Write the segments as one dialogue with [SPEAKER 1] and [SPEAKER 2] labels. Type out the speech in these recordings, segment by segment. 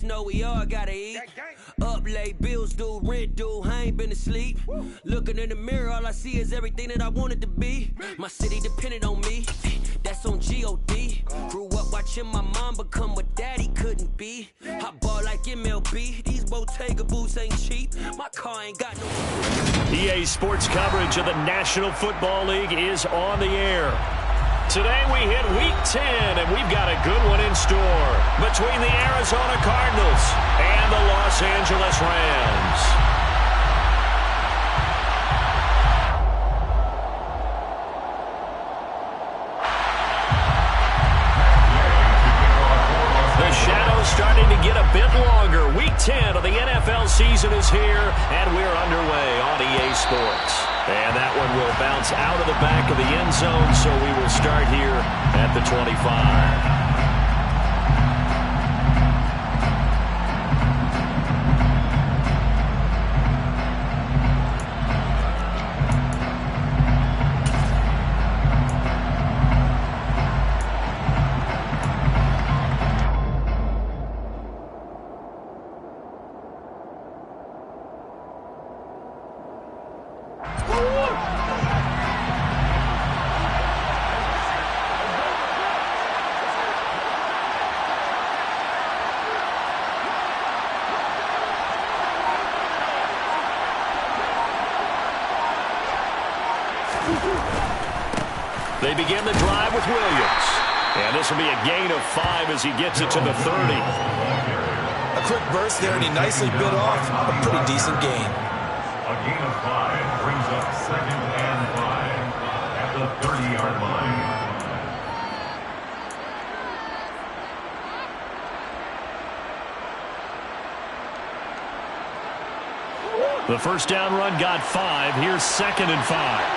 [SPEAKER 1] Know we all gotta eat. Up late, bills due, rent due, I ain't been asleep. Looking in the mirror, all I see is everything that I wanted to be. My city depended on me, that's on G.O.D. Grew up watching my mom become what daddy couldn't be. I ball like MLB, these Bottega boots ain't cheap. My car ain't got no...
[SPEAKER 2] EA Sports coverage of the National Football League is on the air. Today we hit Week 10, and we've got a good one in store between the Arizona Cardinals and the Los Angeles Rams. The shadow's starting to get a bit longer. Week 10 of the NFL season is here, and we're underway on EA Sports. And that one will bounce out of the back of the end zone, so we will start here at the 25. They begin the drive with Williams. And this will be a gain of 5 as he gets it to the 30.
[SPEAKER 3] A quick burst there, and he nicely bit off a pretty decent gain.
[SPEAKER 4] A gain of 5 brings up 2nd and 5 at the 30-yard line.
[SPEAKER 2] The first down run got 5. Here's 2nd and 5.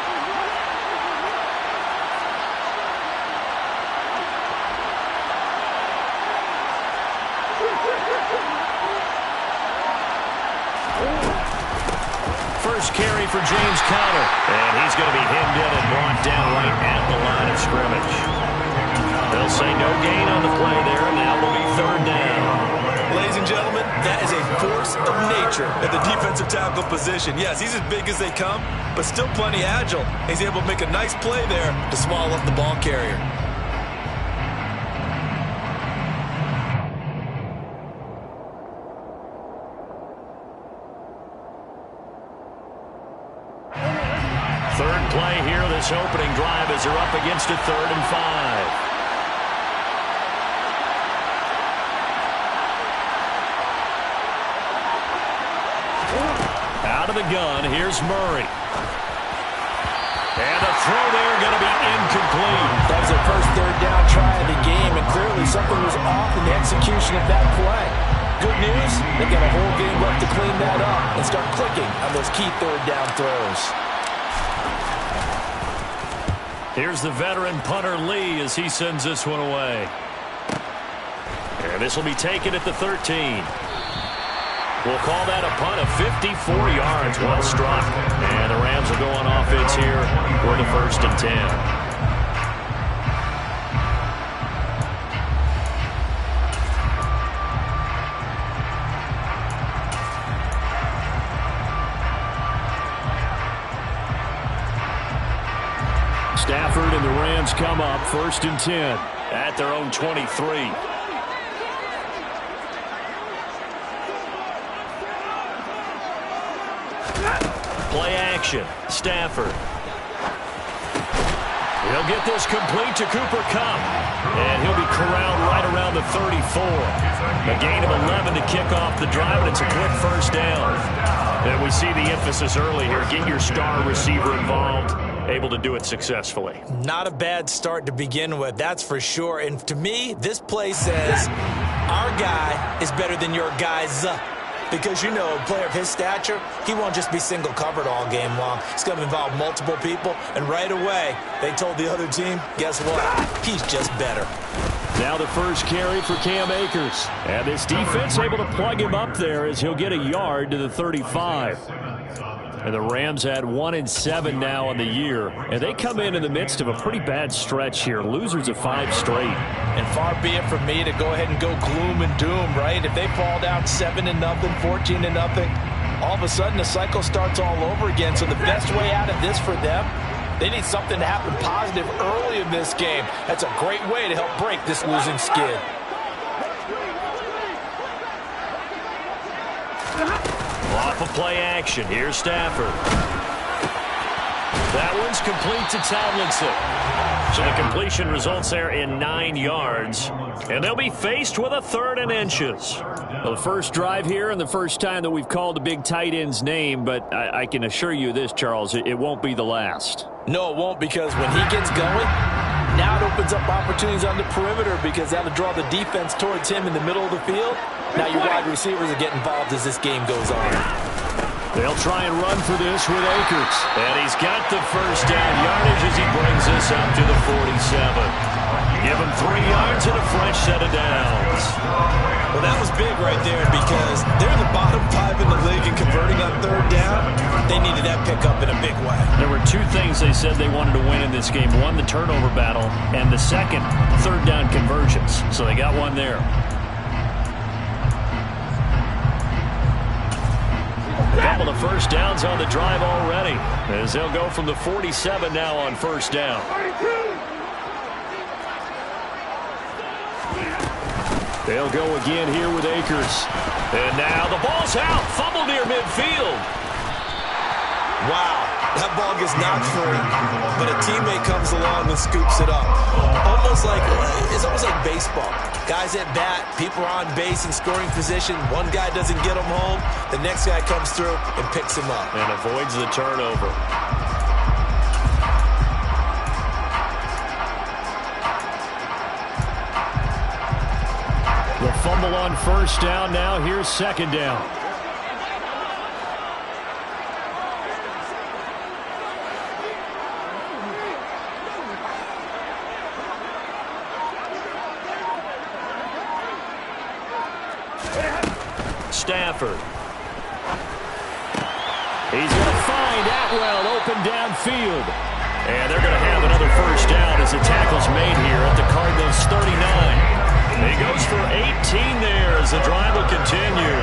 [SPEAKER 2] First carry for James Conner. And he's going to be hemmed in and brought down right at the line of scrimmage. They'll say no gain on the play there, and that will be 3rd down.
[SPEAKER 3] Ladies and gentlemen, that is a force of nature at the defensive tackle position. Yes, he's as big as they come, but still plenty agile. He's able to make a nice play there to swallow up the ball carrier.
[SPEAKER 2] Third play here, this opening drive as they're up against a 3rd and 5. Out of the gun, here's Murray. And the throw there going to be incomplete.
[SPEAKER 5] That was their first 3rd down try of the game, and clearly something was off in the execution of that play. Good news, they've got a whole game left to clean that up and start clicking on those key 3rd down throws.
[SPEAKER 2] Here's the veteran punter Lee as he sends this one away. And this will be taken at the 13. We'll call that a punt of 54 yards, well struck. And the Rams will go on offense here for the 1st and 10. Stafford and the Rams come up 1st and 10 at their own 23. Play action. Stafford. He'll get this complete to Cooper Kupp. And he'll be corralled right around the 34. A gain of 11 to kick off the drive, and it's a quick 1st down. And we see the emphasis early here. Get your star receiver involved. Able to do it successfully.
[SPEAKER 3] Not a bad start to begin with, that's for sure. And to me, this play says our guy is better than your guys. Because, you know, a player of his stature, he won't just be single covered all game long. He's going to involve multiple people. And right away, they told the other team, guess what? He's just better.
[SPEAKER 2] Now the first carry for Cam Akers. And this defense able to plug him up there as he'll get a yard to the 35. And the Rams had 1-7 now on the year. And they come in the midst of a pretty bad stretch here. Losers of 5 straight.
[SPEAKER 3] And far be it from me to go ahead and go gloom and doom, right? If they fall down 7-0, 14-0, all of a sudden the cycle starts all over again. So the best way out of this for them, they need something to happen positive early in this game. That's a great way to help break this losing skid.
[SPEAKER 2] Off of play action. Here's Stafford. That one's complete to Tomlinson. So the completion results there in 9 yards. And they'll be faced with a 3rd and inches. Well, the first drive here and the first time that we've called the big tight end's name, but I can assure you this, Charles, it won't be the last.
[SPEAKER 3] No, it won't, because when he gets going, now it opens up opportunities on the perimeter because that'll draw the defense towards him in the middle of the field. Now your wide receivers will get involved as this game goes on.
[SPEAKER 2] They'll try and run for this with Akers. And he's got the first down yardage as he brings this up to the 47. Give him 3 yards and a fresh set of downs.
[SPEAKER 3] Well, that was big right there because they're the bottom 5 in the league in converting on 3rd down. They needed that pickup in a big way.
[SPEAKER 2] There were 2 things they said they wanted to win in this game. One, the turnover battle, and the second, 3rd down conversions. So they got one there. A couple of first downs on the drive already, as they'll go from the 47 now on 1st down. They'll go again here with Akers. And now the ball's out. Fumble near midfield.
[SPEAKER 3] Wow, that ball gets knocked free, but a teammate comes along and scoops it up. It's almost like baseball. Guys at bat, people are on base in scoring position. One guy doesn't get him home. The next guy comes through and picks him up.
[SPEAKER 2] And avoids the turnover. The fumble on 1st down. Now here's 2nd down. Stafford. He's going to find Atwell open downfield. And they're going to have another 1st down as the tackle's made here at the Cardinals' 39. He goes for 18 there as the drive will continue.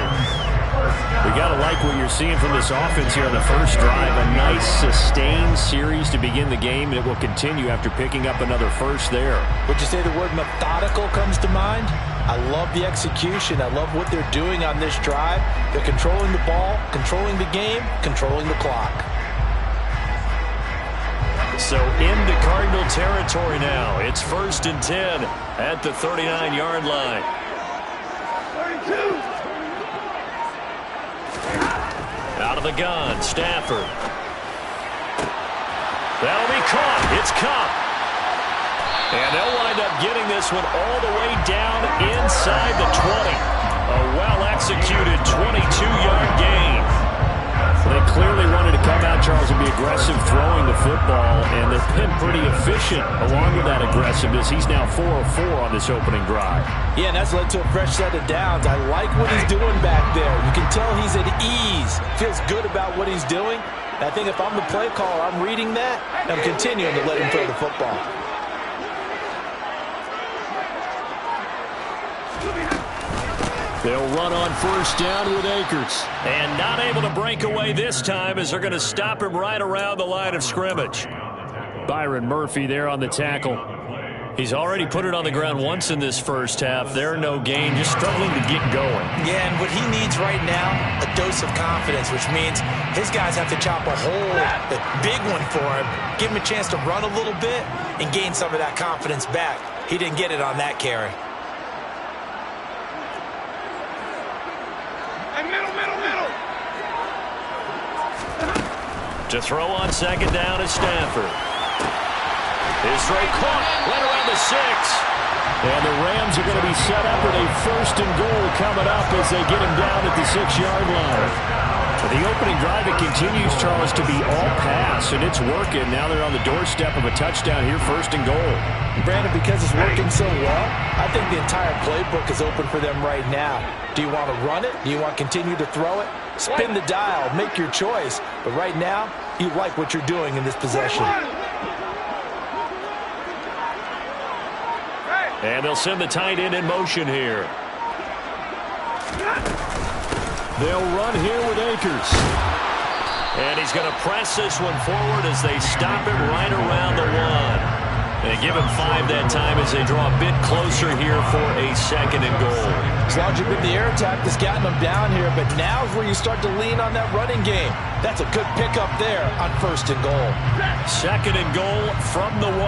[SPEAKER 2] We got to like what you're seeing from this offense here on the first drive. A nice sustained series to begin the game, and it will continue after picking up another first there.
[SPEAKER 3] Would you say the word methodical comes to mind? I love the execution. I love what they're doing on this drive. They're controlling the ball, controlling the game, controlling the clock.
[SPEAKER 2] So into Cardinal territory now. It's 1st and 10 at the 39-yard line.
[SPEAKER 4] 32.
[SPEAKER 2] Out of the gun, Stafford. That'll be caught. It's caught. And they'll wind up getting this one all the way down inside the 20. A well-executed 22-yard gain. They clearly wanted to come out, Charles, and be aggressive throwing the football, and they've been pretty efficient along with that aggressiveness. He's now 4 of 4 on this opening drive.
[SPEAKER 3] Yeah, and that's led to a fresh set of downs. I like what he's doing back there. You can tell he's at ease, feels good about what he's doing. And I think if I'm the play caller, I'm reading that, and I'm continuing to let him throw the football.
[SPEAKER 2] They'll run on 1st down with Akers. And not able to break away this time as they're going to stop him right around the line of scrimmage. Byron Murphy there on the tackle. He's already put it on the ground once in this first half. They're no gain, just struggling to get going.
[SPEAKER 3] Yeah, and what he needs right now, a dose of confidence, which means his guys have to chop a hole, a big one for him, give him a chance to run a little bit and gain some of that confidence back. He didn't get it on that carry.
[SPEAKER 2] To throw on 2nd down is Stafford. His throw caught right around the 6. And the Rams are going to be set up with a 1st and goal coming up as they get him down at the 6-yard line. The opening drive, it continues, Charles, to be all pass, and it's working. Now they're on the doorstep of a touchdown here, 1st and goal.
[SPEAKER 5] Brandon, because it's working so well, I think the entire playbook is open for them right now. Do you want to run it? Do you want to continue to throw it? Spin the dial, make your choice. But right now, you like what you're doing in this possession.
[SPEAKER 2] And they'll send the tight end in motion here. They'll run here with Akers. And he's going to press this one forward as they stop him right around the 1. They give him 5 that time as they draw a bit closer here for a 2nd and goal.
[SPEAKER 5] As long as you've been the air attack that's gotten them down here, but now is where you start to lean on that running game. That's a good pickup there on 1st and goal.
[SPEAKER 2] 2nd and goal from the 1.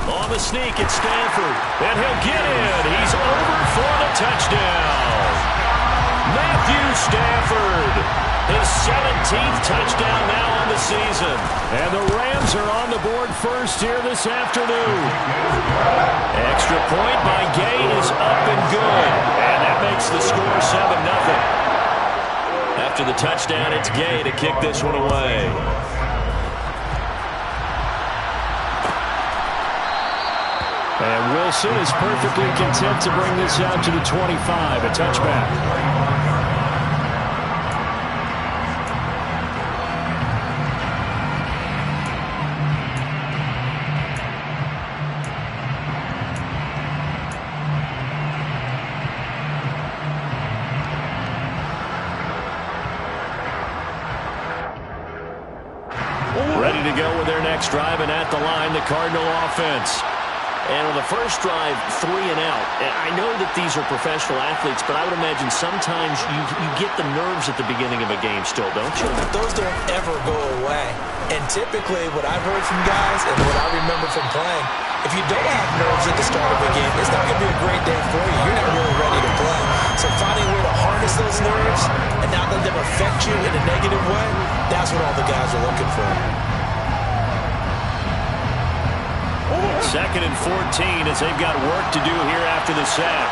[SPEAKER 2] On the sneak, it's Stanford. And he'll get in. He's over for the touchdown. Matthew Stafford. His 17th touchdown now on the season. And the Rams are on the board first here this afternoon. Extra point by Gay is up and good. And that makes the score 7-0. After the touchdown, it's Gay to kick this one away. And Wilson is perfectly content to bring this out to the 25, a touchback. Ready to go with their next drive, and at the line, the Cardinal offense. And on the first drive, 3 and out. I know that these are professional athletes, but I would imagine sometimes you get the nerves at the beginning of a game still, don't you?
[SPEAKER 3] Those don't ever go away. And typically, what I've heard from guys and what I remember from playing, if you don't have nerves at the start of a game, it's not going to be a great day for you. You're not really ready to play. So finding a way to harness those nerves and not let them affect you in a negative way, that's what all the guys are looking for.
[SPEAKER 2] 2nd and 14 as they've got work to do here after the sack.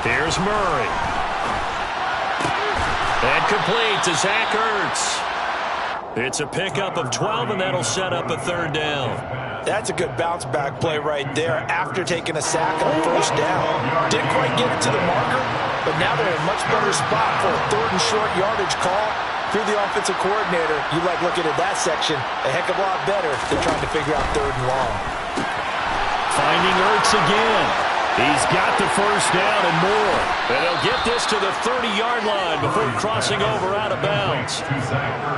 [SPEAKER 2] Here's Murray. And complete to Zach Ertz. It's a pickup of 12, and that'll set up a 3rd down.
[SPEAKER 5] That's a good bounce-back play right there after taking a sack on 1st down. Didn't quite get it to the marker, but now they're in a much better spot for a 3rd and short yardage call. Through the offensive coordinator, you like looking at that section a heck of a lot better than trying to figure out 3rd and long.
[SPEAKER 2] Finding Ertz again. He's got the 1st down and more. And he'll get this to the 30-yard line before crossing over out of bounds.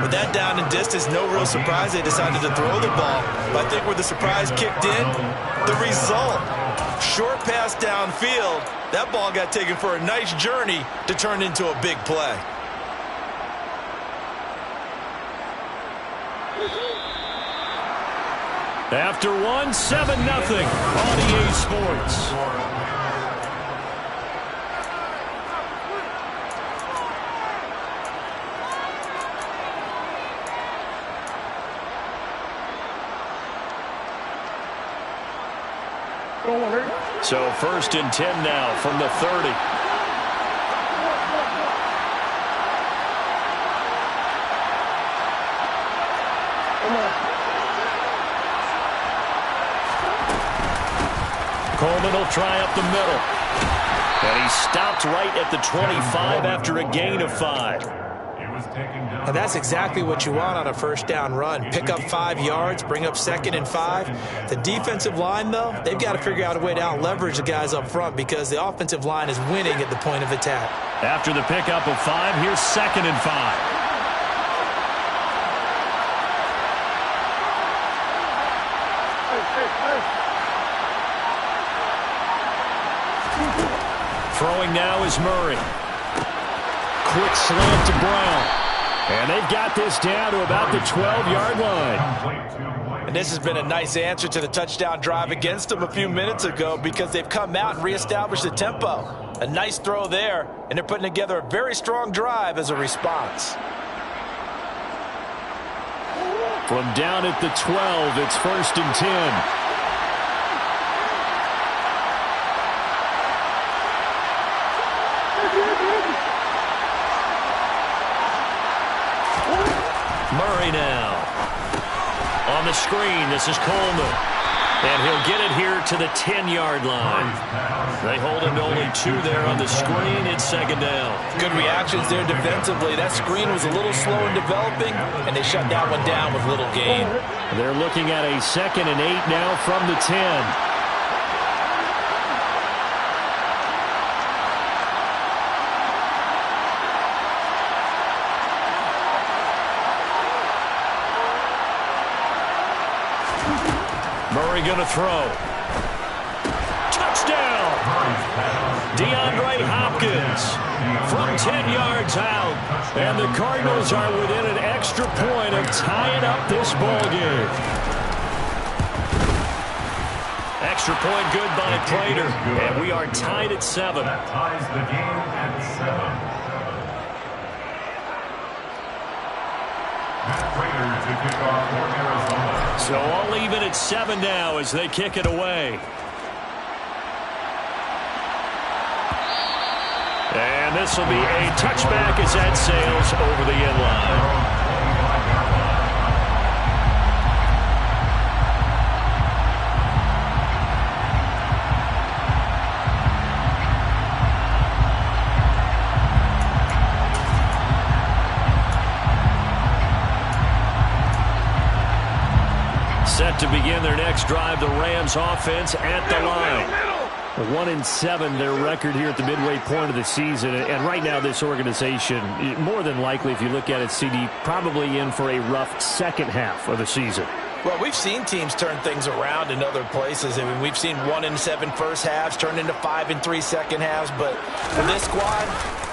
[SPEAKER 3] With that down and distance, no real surprise they decided to throw the ball. But I think where the surprise kicked in, the result. Short pass downfield. That ball got taken for a nice journey to turn into a big play.
[SPEAKER 2] After 7-0 on EA Sports. So 1st and 10 now from the 30. Coleman will try up the middle. And he stopped right at the 25 after a gain of 5.
[SPEAKER 5] And that's exactly what you want on a 1st down run. Pick up 5 yards, bring up 2nd and 5. The defensive line, though, they've got to figure out a way to out-leverage the guys up front because the offensive line is winning at the point of attack.
[SPEAKER 2] After the pickup of 5, here's 2nd and 5. Throwing now is Murray. Quick slant to Brown. And they've got this down to about the 12-yard line.
[SPEAKER 5] And this has been a nice answer to the touchdown drive against them a few minutes ago because they've come out and reestablished the tempo. A nice throw there, and they're putting together a very strong drive as a response.
[SPEAKER 2] From down at the 12, it's 1st and 10. Murray now. On the screen, this is Coleman. And he'll get it here to the 10-yard line. They hold him to only 2 there on the screen. It's 2nd down.
[SPEAKER 5] Good reactions there defensively. That screen was a little slow in developing, and they shut that one down with little gain.
[SPEAKER 2] They're looking at a 2nd and 8 now from the 10. Murray going to throw. Touchdown! DeAndre Hopkins from 10 yards out. And the Cardinals are within an extra point of tying up this ball game. Extra point good by Prater. And we are tied at 7.
[SPEAKER 4] That ties the game at 7. Matt Prater to kick off for Arizona.
[SPEAKER 2] So all even at 7 now as they kick it away. And this will be a touchback as that sails over the end line. Set to begin their next drive, the Rams offense at the line. 1-7 their record here at the midway point of the season. And right now this organization, more than likely if you look at it, CD, probably in for a rough second half of the season.
[SPEAKER 5] Well, we've seen teams turn things around in other places. I mean, we've seen 1-7 first halves turn into 5-3 second halves. But for this squad,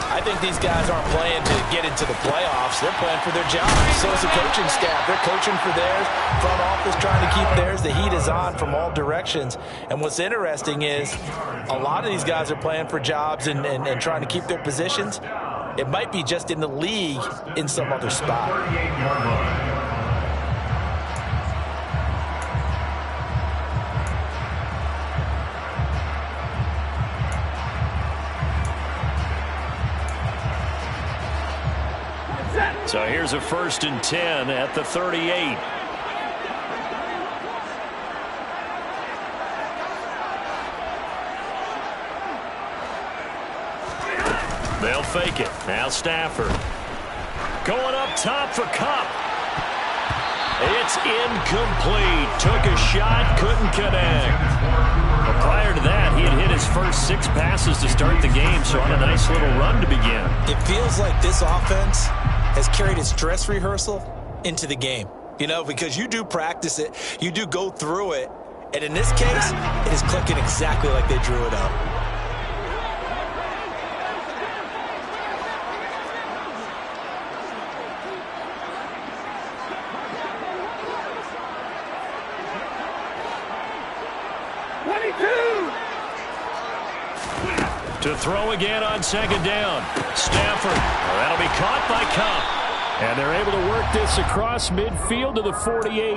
[SPEAKER 5] I think these guys aren't playing to get into the playoffs. They're playing for their jobs. So is the coaching staff. They're coaching for theirs. Front office trying to keep theirs. The heat is on from all directions. And what's interesting is a lot of these guys are playing for jobs and trying to keep their positions. It might be just in the league in some other spot.
[SPEAKER 4] 38-yard line.
[SPEAKER 2] So here's a 1st and 10 at the 38. They'll fake it. Now Stafford. Going up top for Kupp. It's incomplete. Took a shot, couldn't connect. But prior to that, he had hit his first 6 passes to start the game, so on a nice little run to begin.
[SPEAKER 5] It feels like this offense has carried its dress rehearsal into the game. You know, because you do practice it, you do go through it, and in this case, it is clicking exactly like they drew it up.
[SPEAKER 2] To throw again on 2nd down. Stafford. That'll be caught by Kupp. And they're able to work this across midfield to the 48.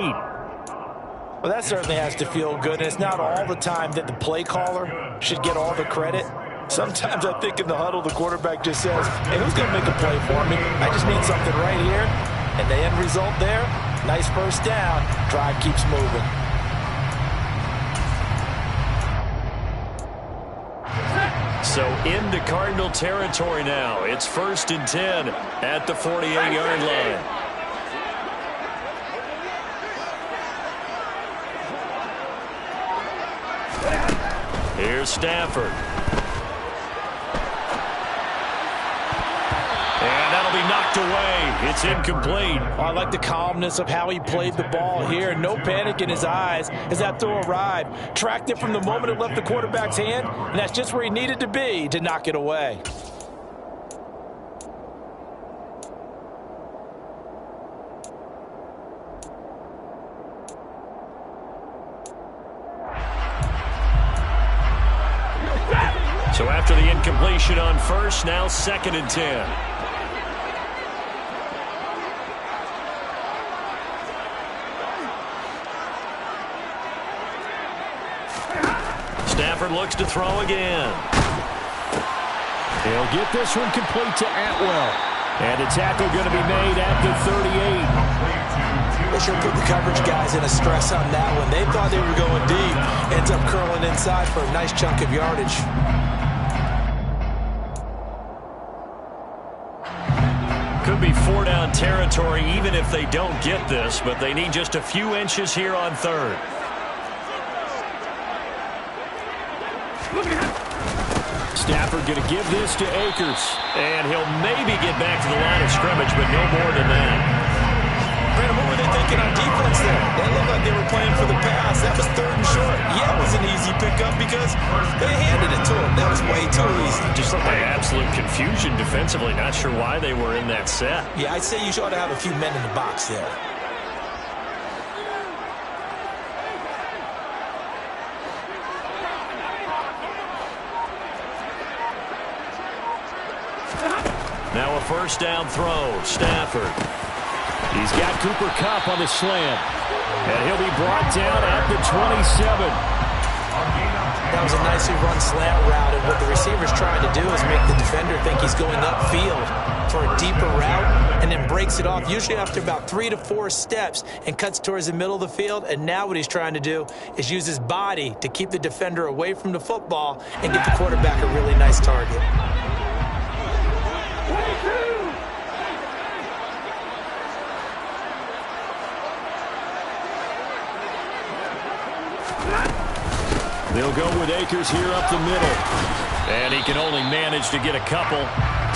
[SPEAKER 5] Well, that certainly has to feel good. And it's not all the time that the play caller should get all the credit. Sometimes I think in the huddle, the quarterback just says, hey, who's going to make a play for me? I just need something right here. And the end result there, nice first down. Drive keeps moving.
[SPEAKER 2] So into Cardinal territory now. It's 1st and 10 at the 48-yard line. Here's Stafford. And that'll be knocked away. It's incomplete.
[SPEAKER 5] I like the calmness of how he played the ball here. No panic in his eyes as that throw arrived. Tracked it from the moment it left the quarterback's hand, and that's just where he needed to be to knock it away.
[SPEAKER 2] So after the incompletion on first, now 2nd and 10. Stafford looks to throw again.
[SPEAKER 6] He'll get this one complete to Atwell. And a tackle going to be made at the 38.
[SPEAKER 3] They sure put the coverage guys in a stress on that one. They thought they were going deep. Ends up curling inside for a nice chunk of yardage.
[SPEAKER 2] Could be 4-down territory even if they don't get this, but they need just a few inches here on 3rd.
[SPEAKER 6] Stafford going to give this to Akers.
[SPEAKER 2] And he'll maybe get back to the line of scrimmage, but no more than that.
[SPEAKER 3] Brandon, what were they thinking on defense there? They looked like they were playing for the pass. That was 3rd and short. Yeah, it was an easy pickup because they handed it to him. That was way too easy.
[SPEAKER 2] Just like absolute confusion defensively. Not sure why they were in that set.
[SPEAKER 3] Yeah, I'd say you ought to have a few men in the box there.
[SPEAKER 2] Now a 1st down throw. Stafford.
[SPEAKER 6] He's got Cooper Kupp on the slant. And he'll be brought down at the 27.
[SPEAKER 3] That was a nicely run slant route, and what the receiver's trying to do is make the defender think he's going upfield for a deeper route, and then breaks it off, usually after about 3 to 4 steps, and cuts towards the middle of the field. And now what he's trying to do is use his body to keep the defender away from the football and get the quarterback a really nice target.
[SPEAKER 6] They'll go with Akers here up the middle.
[SPEAKER 2] And he can only manage to get a couple.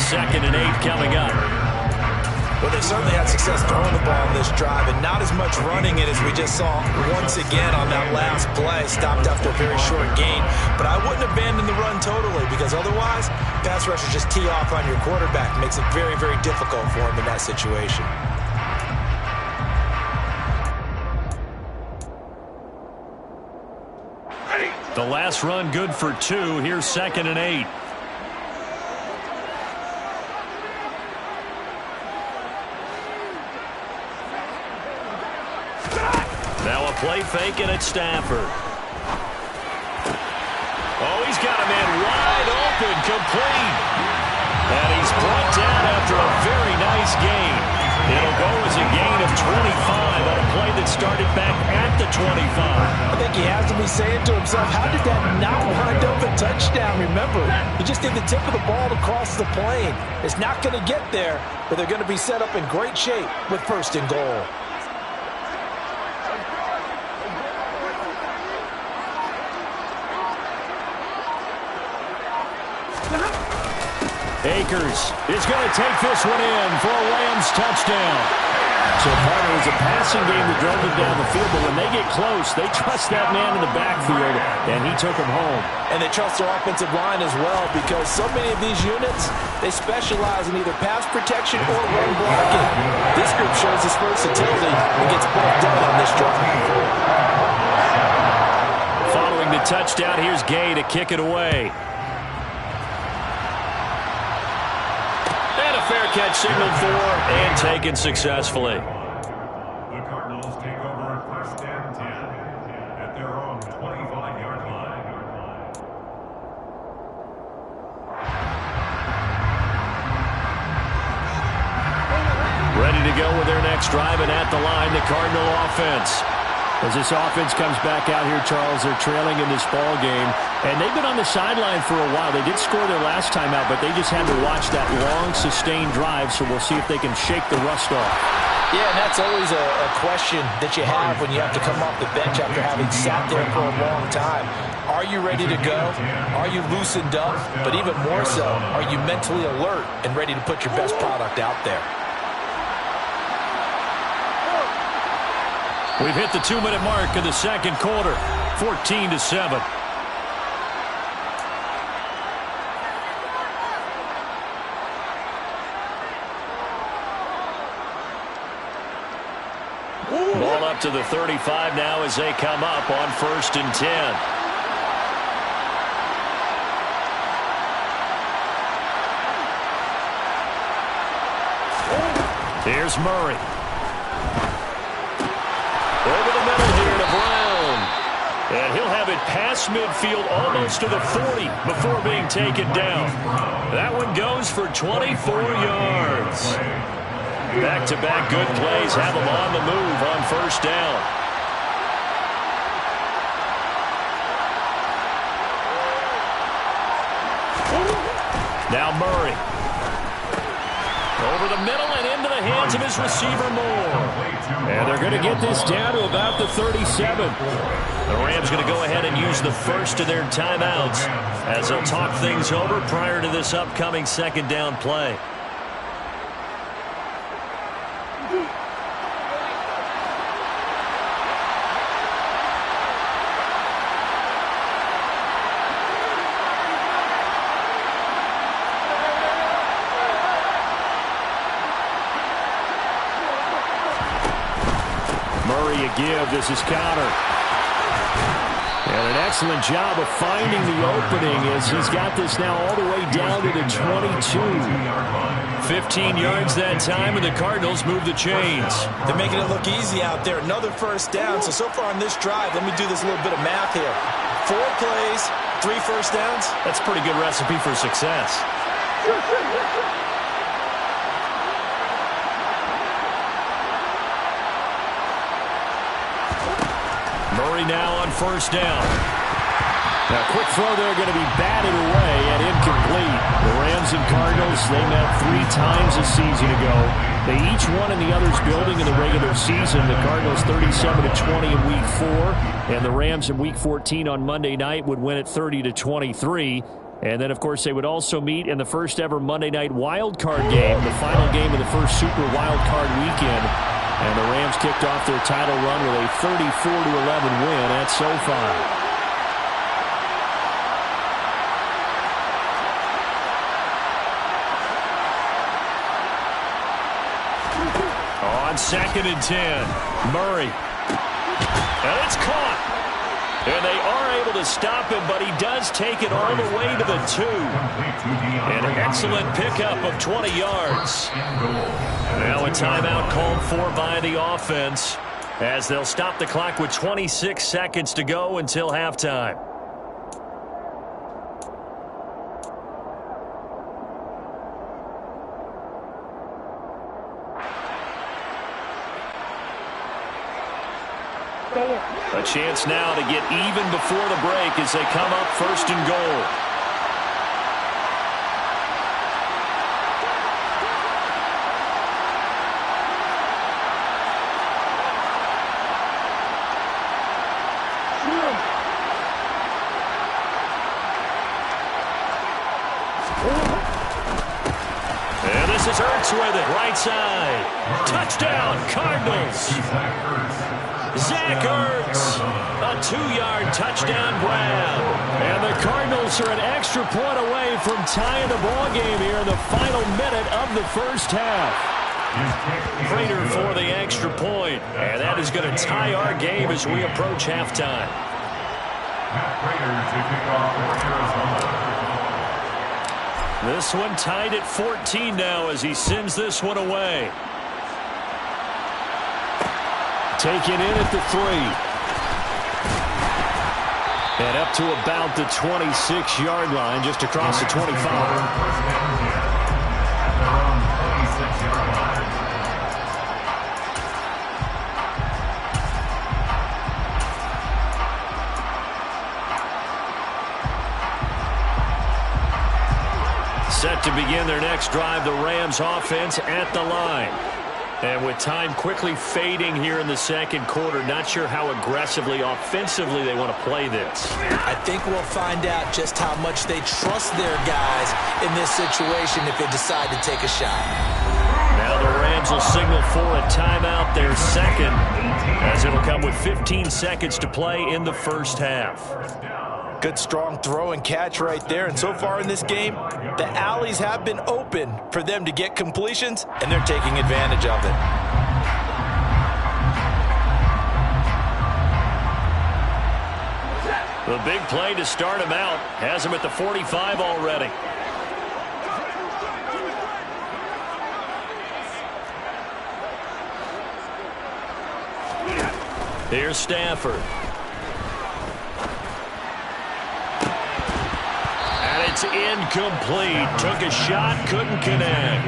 [SPEAKER 2] 2nd and 8 coming up.
[SPEAKER 3] Well, they certainly had success throwing the ball on this drive, and not as much running it as we just saw once again on that last play. Stopped after a very short gain. But I wouldn't abandon the run totally, because otherwise, pass rushers just tee off on your quarterback. Makes it very, very difficult for him in that situation.
[SPEAKER 2] The last run good for 2. Here's 2nd and 8. Now a play fake, and it's Stafford. Oh, he's got a man wide open, complete. And he's brought down after a very nice gain. It'll go as a gain of 25 on a play that started back at the 25.
[SPEAKER 3] I think he has to be saying to himself, how did that not wind up a touchdown? Remember, he just did the tip of the ball across the plane. It's not going to get there, but they're going to be set up in great shape with 1st and goal.
[SPEAKER 6] Akers is going to take this one in for a Rams touchdown. So part of it was a passing game that drove them down the field, but when they get close, they trust that man in the backfield, and he took him home.
[SPEAKER 3] And they trust their offensive line as well, because so many of these units, they specialize in either pass protection or run blocking. This group shows its versatility and gets both done on this drive.
[SPEAKER 2] Following the touchdown, here's Gay to kick it away. Fair catch signaled for and taken successfully.
[SPEAKER 4] The Cardinals take over 1st and 10 at their own 25-yard line.
[SPEAKER 2] Ready to go with their next drive, and at the line, the Cardinal offense.
[SPEAKER 6] As this offense comes back out here, Charles, they're trailing in this ball game, and they've been on the sideline for a while. They did score their last time out, but they just had to watch that long, sustained drive, so we'll see if they can shake the rust off.
[SPEAKER 3] Yeah, and that's always a question that you have when you have to come off the bench after having sat there for a long time. Are you ready to go? Are you loosened up? But even more so, are you mentally alert and ready to put your best product out there?
[SPEAKER 2] We've hit the 2-minute mark in the 2nd quarter, 14-7. Ball up to the 35 now as they come up on 1st and 10. Here's Murray. Over the middle here to Brown. And he'll have it past midfield almost to the 40 before being taken down. That one goes for 24 yards. Back-to-back good plays have them on the move on first down. Now Murray. Over the middle and into the hands of his receiver Moore.
[SPEAKER 6] And they're going to get this down to about the 37.
[SPEAKER 2] The Rams going to go ahead and use the first of their timeouts as they'll talk things over prior to this upcoming second down play.
[SPEAKER 6] Give. This is Conner. And an excellent job of finding the opening as he's got this now all the way down to the 22.
[SPEAKER 2] 15 yards that time, and the Cardinals move the chains.
[SPEAKER 3] They're making it look easy out there. Another first down. So far on this drive, let me do this little bit of math here. 4 plays, 3 first downs.
[SPEAKER 2] That's a pretty good recipe for success. Murray now on first down.
[SPEAKER 6] Now, quick throw there going to be batted away and incomplete. The Rams and Cardinals, they met 3 times a season ago. They each won in the other's building in the regular season. The Cardinals 37-20 in Week 4, and the Rams in Week 14 on Monday night would win it 30-23. And then, of course, they would also meet in the first ever Monday night wild card game, the final game of the first Super Wild Card weekend. And the Rams kicked off their title run with a 34-11 win at SoFi.
[SPEAKER 2] On 2nd and 10, Murray. And it's caught. And they are able to stop him, but he does take it all the way to the 2. And an excellent pickup of 20 yards. Now a timeout called for by the offense as they'll stop the clock with 26 seconds to go until halftime. A chance now to get even before the break as they come up 1st and goal. And this is Ertz with it, right side. Touchdown, Cardinals. Zach Ertz, a 2-yard touchdown grab.
[SPEAKER 6] And the Cardinals are an extra point away from tying the ball game here in the final minute of the first half.
[SPEAKER 2] Prater for the extra point, and that is going to tie our game as we approach halftime. This one tied at 14 now as he sends this one away.
[SPEAKER 6] Taken in at the 3. And up to about the 26-yard line, just across the 25.
[SPEAKER 2] Set to begin their next drive, the Rams offense at the line. And with time quickly fading here in the second quarter, not sure how aggressively, offensively they want to play this.
[SPEAKER 3] I think we'll find out just how much they trust their guys in this situation if they decide to take a shot.
[SPEAKER 2] Now the Rams will signal for a timeout, their second, as it'll come with 15 seconds to play in the first half.
[SPEAKER 5] Good strong throw and catch right there. And so far in this game, the alleys have been open for them to get completions, and they're taking advantage of it.
[SPEAKER 2] The big play to start him out has him at the 45 already. Here's Stafford. And it's incomplete. Took a shot, couldn't connect.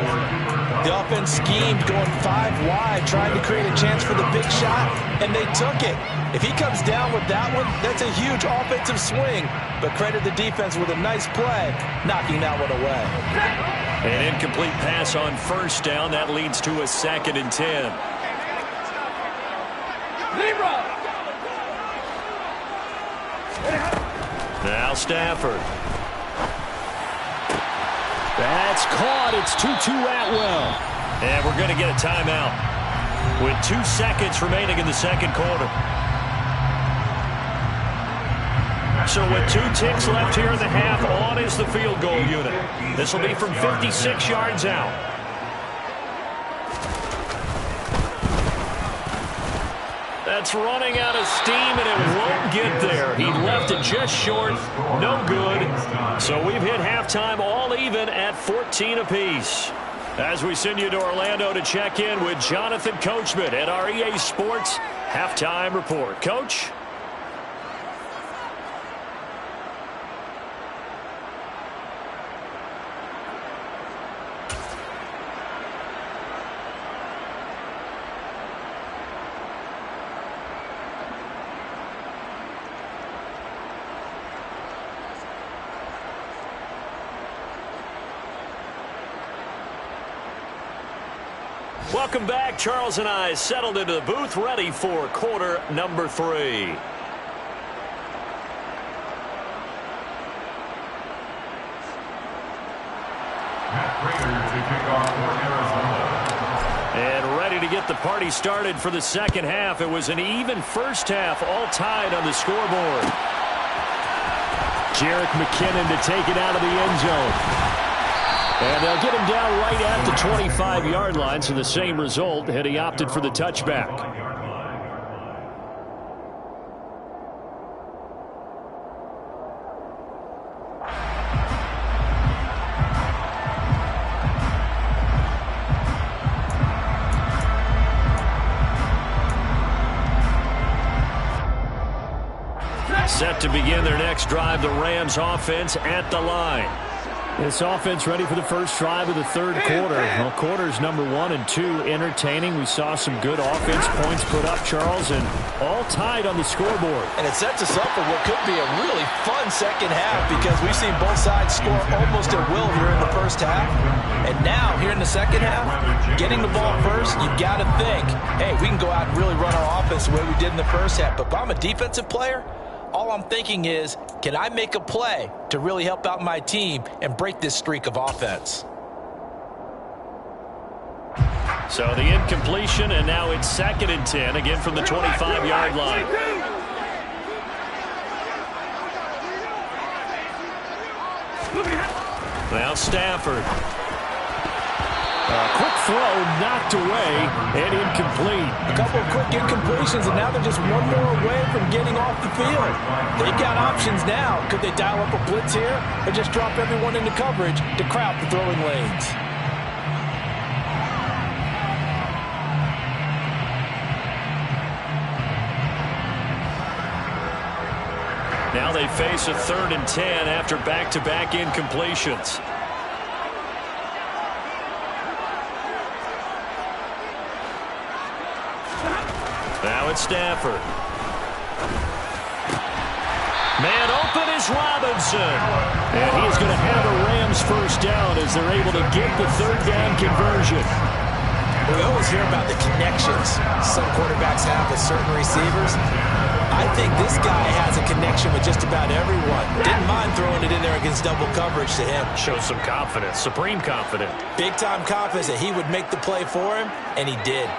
[SPEAKER 3] The offense schemed going 5 wide, trying to create a chance for the big shot, and they took it. If he comes down with that one, that's a huge offensive swing. But credit the defense with a nice play, knocking that one away.
[SPEAKER 2] An incomplete pass on first down. That leads to a 2nd and 10. Now Stafford.
[SPEAKER 6] That's caught. It's Tutu Atwell.
[SPEAKER 2] And we're going to get a timeout with 2 seconds remaining in the second quarter. So with 2 ticks left here in the half, on is the field goal unit. This will be from 56 yards out. That's running out of steam, and it won't get there. He left it just short. No good. So we've hit halftime all even at 14 apiece. As we send you to Orlando to check in with Jonathan Coachman at our EA Sports Halftime Report. Coach? Welcome back. Charles and I settled into the booth, ready for quarter number 3.
[SPEAKER 4] Matt Prater to kick off for Arizona.
[SPEAKER 2] And ready to get the party started for the second half. It was an even first half, all tied on the scoreboard.
[SPEAKER 6] Jerick McKinnon to take it out of the end zone. And they'll get him down right at the 25-yard line, so the same result had he opted for the touchback.
[SPEAKER 2] Set to begin their next drive, the Rams offense at the line.
[SPEAKER 6] This offense ready for the first drive of the third quarter. Well, quarters number 1 and 2 entertaining. We saw some good offense points put up, Charles, and all tied on the scoreboard.
[SPEAKER 3] And it sets us up for what could be a really fun second half because we've seen both sides score almost at will here in the first half. And now, here in the second half, getting the ball first, you've got to think, hey, we can go out and really run our offense the way we did in the first half. But if I'm a defensive player, all I'm thinking is, can I make a play to really help out my team and break this streak of offense?
[SPEAKER 2] So the incompletion, and now it's 2nd and 10, again from the 25-yard line. Now Stafford.
[SPEAKER 6] Quick throw, knocked away, and incomplete.
[SPEAKER 3] A couple of quick incompletions, and now they're just one more away from getting off the field. They've got options now. Could they dial up a blitz here or just drop everyone into coverage to crowd the throwing lanes?
[SPEAKER 2] Now they face a 3rd and 10 after back-to-back incompletions. Now it's Stafford. Man open is Robinson.
[SPEAKER 6] And he is going to have a Rams first down as they're able to get the 3rd down conversion.
[SPEAKER 3] We always hear about the connections some quarterbacks have with certain receivers. I think this guy has a connection with just about everyone. Didn't mind throwing it in there against double coverage to him.
[SPEAKER 2] Shows some confidence, supreme confidence.
[SPEAKER 3] Big-time confidence that he would make the play for him, and he did.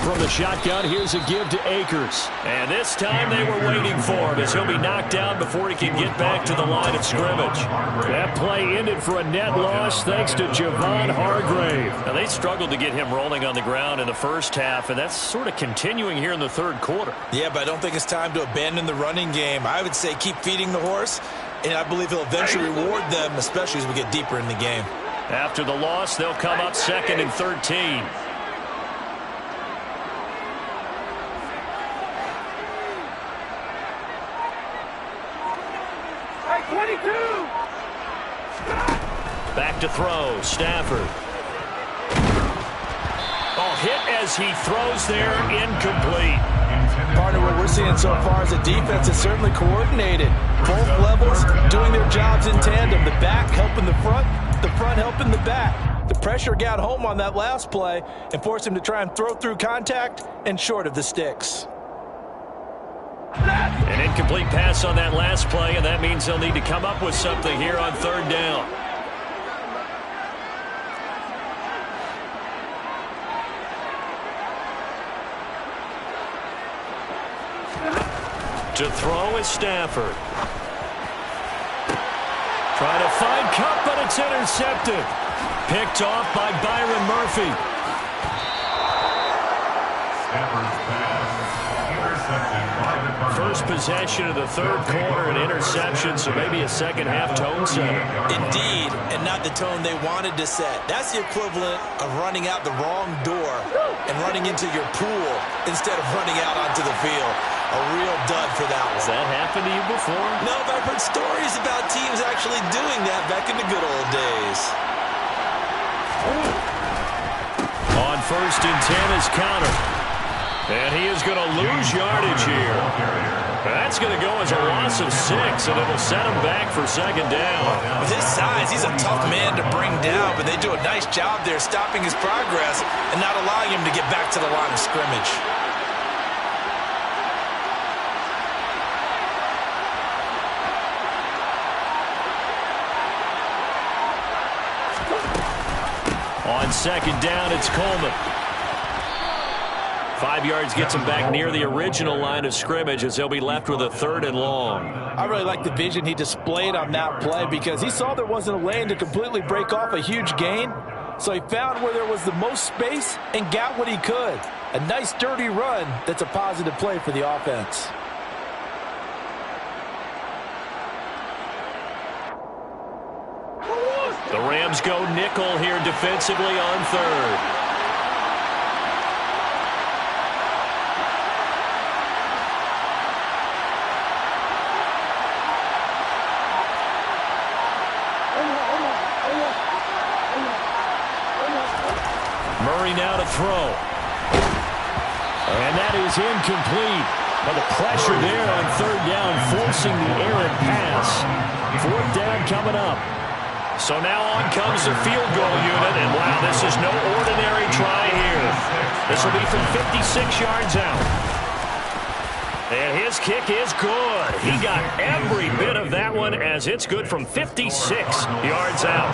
[SPEAKER 6] From the shotgun, here's a give to Akers.
[SPEAKER 2] And this time they were waiting for him as he'll be knocked down before he can get back to the line of scrimmage.
[SPEAKER 6] That play ended for a net loss thanks to Javon Hargrave.
[SPEAKER 2] Now they struggled to get him rolling on the ground in the first half, and that's sort of continuing here in the third quarter.
[SPEAKER 3] Yeah, but I don't think it's time to abandon the running game. I would say keep feeding the horse, and I believe he'll eventually reward them, especially as we get deeper in the game.
[SPEAKER 2] After the loss, they'll come up 2nd and 13. Back to throw, Stafford. Oh, hit as he throws there, incomplete.
[SPEAKER 5] Partner, what we're seeing so far is the defense is certainly coordinated. Both levels doing their jobs in tandem. The back helping the front helping the back. The pressure got home on that last play and forced him to try and throw through contact and short of the sticks.
[SPEAKER 2] An incomplete pass on that last play, and that means they'll need to come up with something here on 3rd down. To throw is Stafford. Trying to find Kupp, but it's intercepted. Picked off by Byron Murphy.
[SPEAKER 4] Stafford's pass intercepted by the Cardinals.
[SPEAKER 2] First possession of the 3rd quarter, an interception, so maybe a second-half tone setter.
[SPEAKER 3] Indeed, and not the tone they wanted to set. That's the equivalent of running out the wrong door and running into your pool instead of running out onto the field. A real dud for that one.
[SPEAKER 2] Has that happened to you before?
[SPEAKER 3] No, but I've heard stories about teams actually doing that back in the good old days.
[SPEAKER 2] On 1st and 10 is Conner. And he is going to lose yardage here. That's going to go as a loss of 6, and it'll set him back for 2nd down.
[SPEAKER 3] With his size, he's a tough man to bring down, but they do a nice job there stopping his progress and not allowing him to get back to the line of scrimmage.
[SPEAKER 2] On 2nd down, it's Coleman. 5 yards gets him back near the original line of scrimmage as they'll be left with a 3rd and long.
[SPEAKER 5] I really like the vision he displayed on that play because he saw there wasn't a lane to completely break off a huge gain. So he found where there was the most space and got what he could. A nice dirty run that's a positive play for the offense.
[SPEAKER 2] The Rams go nickel here defensively on 3rd. Murray now to throw. And that is incomplete. But the pressure there on 3rd down, forcing the errant pass. 4th down coming up. So now on comes the field goal unit, and wow, this is no ordinary try here. This will be from 56 yards out. And his kick is good. He got every bit of that one as it's good from 56 yards out.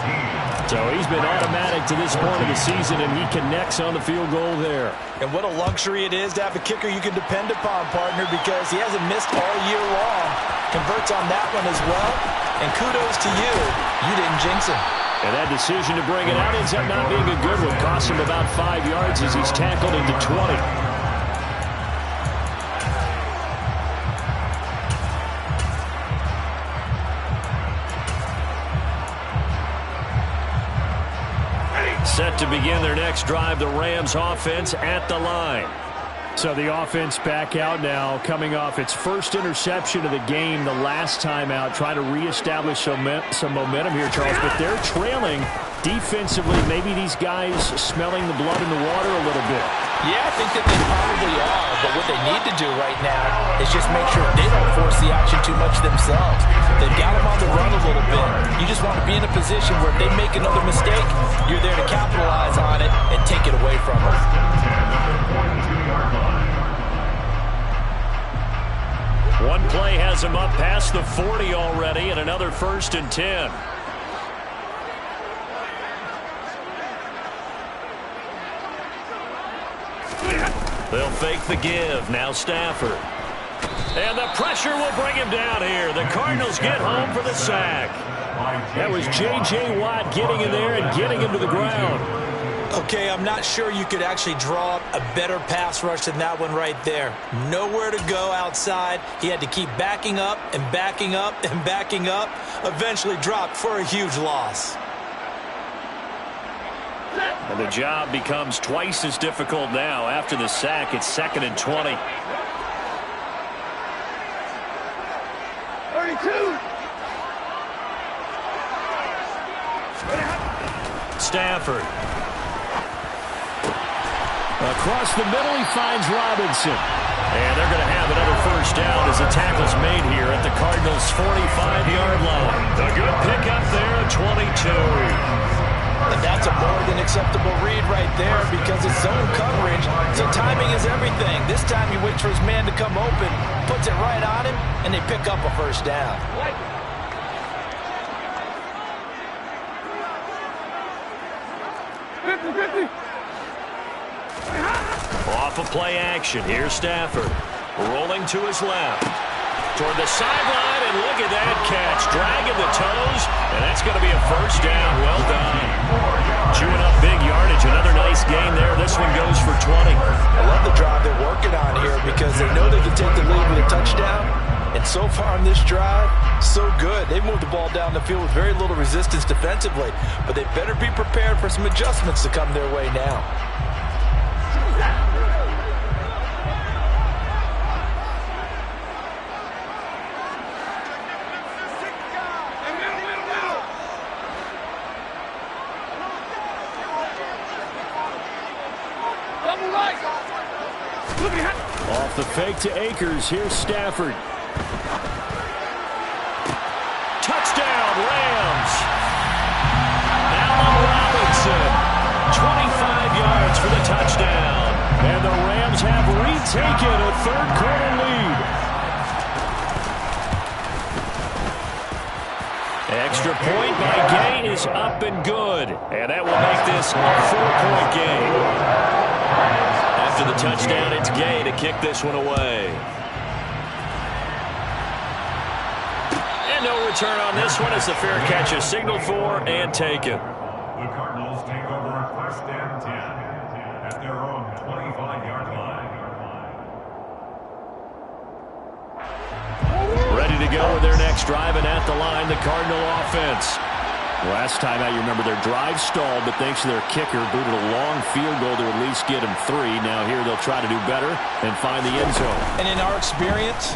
[SPEAKER 6] So he's been automatic to this point of the season, and he connects on the field goal there.
[SPEAKER 5] And what a luxury it is to have a kicker you can depend upon, partner, because he hasn't missed all year long. Converts on that one as well. And kudos to you. You didn't jinx him.
[SPEAKER 6] And that decision to bring it out ends up not being a good one. Cost him about 5 yards as he's tackled into 20.
[SPEAKER 2] Set to begin their next drive, the Rams offense at the line.
[SPEAKER 6] So the offense back out now, coming off its first interception of the game the last time out, trying to reestablish some momentum here, Charles. But they're trailing defensively. Maybe these guys smelling the blood in the water a little bit.
[SPEAKER 5] Yeah, I think that they probably are. But what they need to do right now is just make sure they don't force the action too much themselves. They've got them on the run a little bit. You just want to be in a position where if they make another mistake, you're there to capitalize on it and take it away from them.
[SPEAKER 2] One play has him up past the 40 already, and another 1st and 10. They'll fake the give. Now Stafford. And the pressure will bring him down here. The Cardinals get home for the sack.
[SPEAKER 6] That was J.J. Watt getting in there and getting him to the ground.
[SPEAKER 3] Okay, I'm not sure you could actually draw up a better pass rush than that one right there. Nowhere to go outside. He had to keep backing up and backing up and backing up. Eventually dropped for a huge loss.
[SPEAKER 2] And the job becomes twice as difficult now. After the sack, it's 2nd and 20.
[SPEAKER 7] 32.
[SPEAKER 2] Stafford.
[SPEAKER 6] Across the middle, he finds Robinson.
[SPEAKER 2] And they're going to have another first down as the tackle's made here at the Cardinals' 45-yard line. A good pickup there at 22.
[SPEAKER 5] And that's a more than acceptable read right there because it's zone coverage, so timing is everything. This time he waits for his man to come open, puts it right on him, and they pick up a first down.
[SPEAKER 2] Off of play action. Here's Stafford. Rolling to his left. Toward the sideline, and look at that catch. Dragging the toes, and that's going to be a first down. Well done. Chewing up big yardage. Another nice gain there. This one goes for 20.
[SPEAKER 5] I love the drive they're working on here because they know they can take the lead with a touchdown. And so far on this drive, so good. They've moved the ball down the field with very little resistance defensively, but they better be prepared for some adjustments to come their way now.
[SPEAKER 6] Off the fake to Akers. Here's Stafford.
[SPEAKER 2] Touchdown, Rams. Allen Robinson. 25 yards for the touchdown.
[SPEAKER 6] And the Rams have retaken a third-quarter lead.
[SPEAKER 2] Extra point by Gay is up and good. And that will make this a 4-point game. After the touchdown, it's Gay to kick this one away. And no return on this one as the fair catch is signaled for and taken.
[SPEAKER 4] The Cardinals take over first and 10 at their own 25-yard line.
[SPEAKER 6] Ready to go with their next drive, and at the line, the Cardinal offense. Last time out, you remember their drive stalled, but thanks to their kicker, booted a long field goal to at least get them 3. Now here they'll try to do better and find the end zone.
[SPEAKER 5] And in our experience,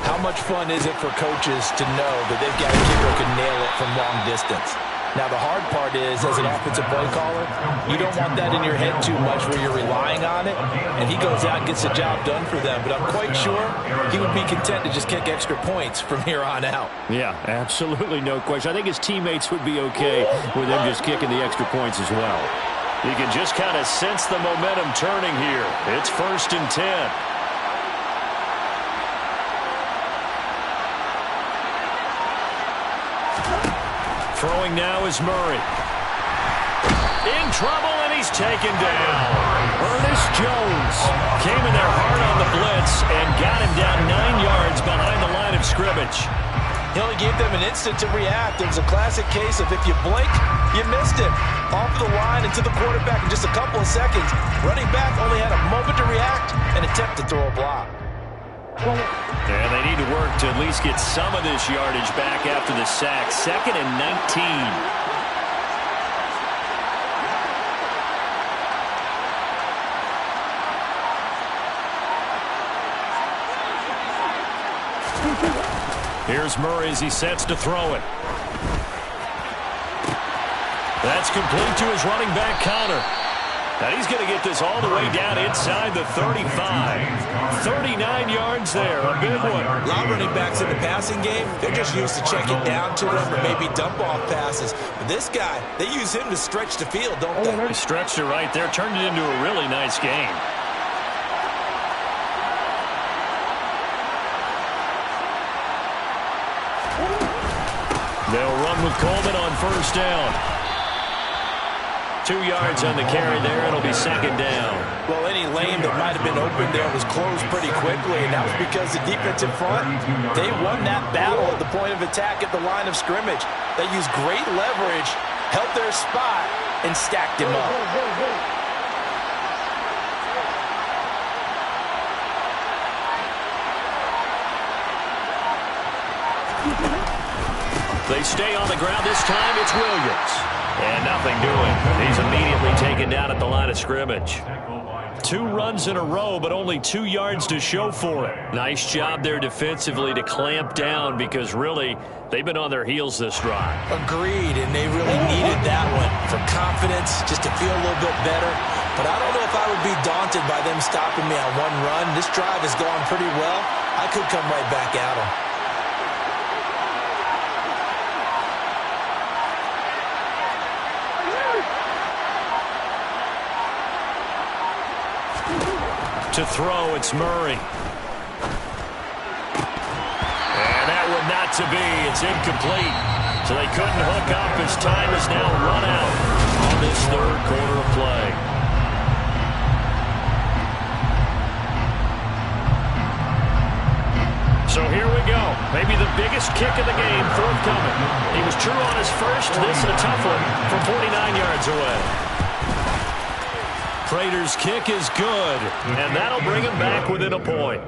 [SPEAKER 5] how much fun is it for coaches to know that they've got a kicker who can nail it from long distance? Now, the hard part is, as an offensive play caller, you don't want that in your head too much where you're relying on it, and he goes out and gets the job done for them. But I'm quite sure he would be content to just kick extra points from here on out.
[SPEAKER 6] Yeah, absolutely no question. I think his teammates would be okay with him just kicking the extra points as well.
[SPEAKER 2] You can just kind of sense the momentum turning here. It's 1st and 10. Throwing now is Murray. In trouble, and he's taken down.
[SPEAKER 6] Ernest Jones
[SPEAKER 2] Came in there hard on the blitz and got him down 9 yards behind the line of scrimmage.
[SPEAKER 5] He only gave them an instant to react. It was a classic case of if you blink, you missed him. Off the line and to the quarterback in just a couple of seconds. Running back only had a moment to react and attempt to throw a block.
[SPEAKER 2] And they need to work to at least get some of this yardage back after the sack. 2nd and 19. Here's Murray as he sets to throw it. That's complete to his running back, Connor. Now he's going to get this all the way down inside the 35. 39 yards there, a big one.
[SPEAKER 5] A lot of running backs in the passing game, they're just used to checking down to them or maybe dump-off passes. But this guy, they use him to stretch the field, don't they?
[SPEAKER 2] He stretched it right there, turned it into a really nice game. They'll run with Coleman on first down. 2 yards on the carry there. It'll be 2nd down.
[SPEAKER 5] Well, any lane that might have been open there was closed pretty quickly, and that was because the defensive front, they won that battle at the point of attack at the line of scrimmage. They used great leverage, held their spot, and stacked him up.
[SPEAKER 2] They stay on the ground. This time it's Williams. And nothing doing. He's immediately taken down at the line of scrimmage. 2 runs in a row, but only 2 yards to show for it. Nice job there defensively to clamp down because really they've been on their heels this drive.
[SPEAKER 3] Agreed, and they really needed that one for confidence, just to feel a little bit better. But I don't know if I would be daunted by them stopping me on 1 run. This drive has gone pretty well. I could come right back at them.
[SPEAKER 2] To throw, it's Murray. And that one not to be. It's incomplete. So they couldn't hook up as time is now run out on this 3rd quarter of play. So here we go. Maybe the biggest kick of the game forthcoming. He was true on his first. This a tough one from 49 yards away. Prater's kick is good, and that'll bring him back within a point.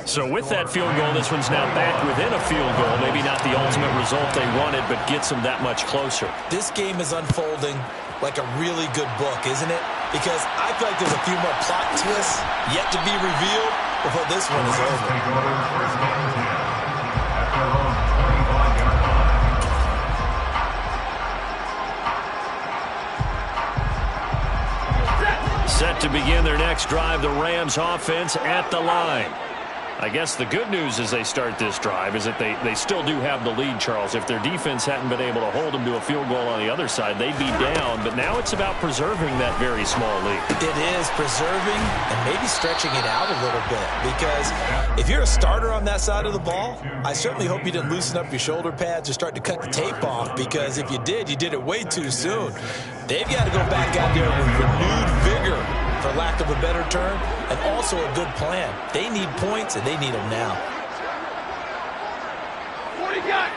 [SPEAKER 2] So with that field goal, this one's now back within a field goal. Maybe not the ultimate result they wanted, but gets them that much closer.
[SPEAKER 3] This game is unfolding like a really good book, isn't it? Because I feel like there's a few more plot twists yet to be revealed before this one is over.
[SPEAKER 4] Take over first down 10 at their own 25-yard line.
[SPEAKER 2] Set to begin their next drive, the Rams offense at the line. I guess the good news as they start this drive is that they still do have the lead, Charles. If their defense hadn't been able to hold them to a field goal on the other side, they'd be down. But now it's about preserving that very small lead.
[SPEAKER 3] It is preserving and maybe stretching it out a little bit. Because if you're a starter on that side of the ball, I certainly hope you didn't loosen up your shoulder pads or start to cut the tape off. Because if you did it way too soon. They've got to go back out there with renewed vigor, for lack of a better term, and also a good plan. They need points, and they need them now.
[SPEAKER 7] 40 gun!